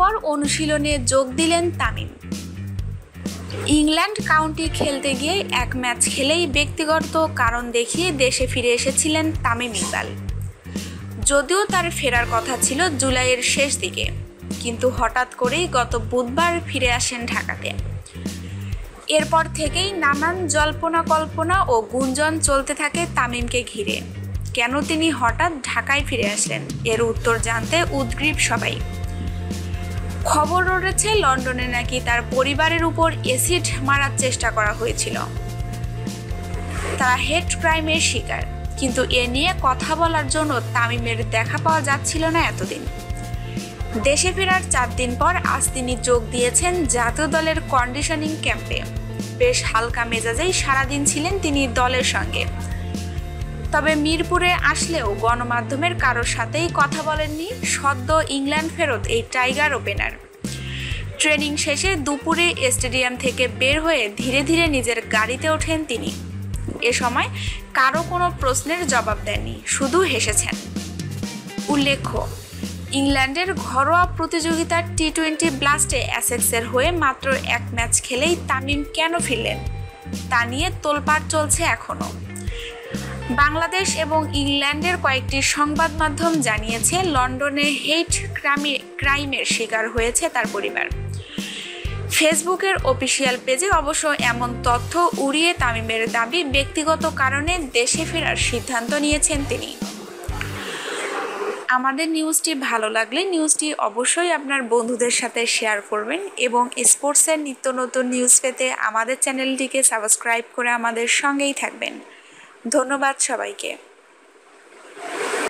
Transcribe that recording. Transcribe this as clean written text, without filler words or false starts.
পর অনুশীলনে যোগ দিলেন তামিম। ইংল্যান্ড কাউন্টি খেলতে গিয়ে এক ম্যাচ খেলেই ব্যক্তিগত কারণ দেখিয়ে দেশে ফিরে এসেছিলেন তামিম ইকবাল। যদিও তার ফেরার কথা ছিল জুলাইয়ের শেষ দিকে, কিন্তু হঠাৎ করেই গত বুধবার ফিরে আসেন ঢাকাতে। এরপর থেকেই নানান জল্পনা কল্পনা ও গুঞ্জন চলতে থাকে তামিমকে ঘিরে। কেন তিনি হঠাৎ ঢাকায় ফিরে আসলেন, এর উত্তর জানতে উদগ্রীব সবাই। খবর রয়েছে লন্ডনে নাকি তার পরিবারের উপর অ্যাসিড মারার চেষ্টা করা হয়েছিল। তারা হেট ক্রাইমের শিকার, কিন্তু এ নিয়ে কথা বলার জন্য তামিমের দেখা পাওয়া যাচ্ছিল না এতদিন। দেশে ফেরার 4 দিন পর আজ তিনি যোগ দিয়েছেন জাতীয় দলের কন্ডিশনিং ক্যাম্পে। বেশ হালকা মেজাজেই সারাদিন ছিলেন তিনি দলের সঙ্গে। তবে মিরপুরে আসলেও গণমাধ্যমের কারোর সাথেই কথা বলেননি সদ্য ইংল্যান্ড ফেরত এই টাইগার ওপেনার। ট্রেনিং শেষে দুপুরে স্টেডিয়াম থেকে বের হয়ে ধীরে ধীরে নিজের গাড়িতে ওঠেন তিনি। এ সময় কারো কোনো প্রশ্নের জবাব দেননি, শুধু হেসেছেন। উল্লেখ্য, ইংল্যান্ডের ঘরোয়া প্রতিযোগিতার টি-20 ব্লাস্টে এসেক্সের হয়ে মাত্র 1 ম্যাচ খেলেই তামিম কেন ফিরলেন তা নিয়ে তোলপাড় চলছে এখনও। বাংলাদেশ এবং ইংল্যান্ডের কয়েকটি সংবাদ মাধ্যম জানিয়েছে লন্ডনে হেট ক্রাইমের শিকার হয়েছে তার পরিবার। ফেসবুকের অফিসিয়াল পেজে অবশ্য এমন তথ্য উড়িয়ে তামিমের দাবি ব্যক্তিগত কারণে দেশে ফেরার সিদ্ধান্ত নিয়েছেন তিনি। আমাদের নিউজটি ভালো লাগলে নিউজটি অবশ্যই আপনার বন্ধুদের সাথে শেয়ার করবেন এবং স্পোর্টসের নিত্য নতুন নিউজ পেতে আমাদের চ্যানেলটিকে সাবস্ক্রাইব করে আমাদের সঙ্গেই থাকবেন। ধন্যবাদ সবাইকে।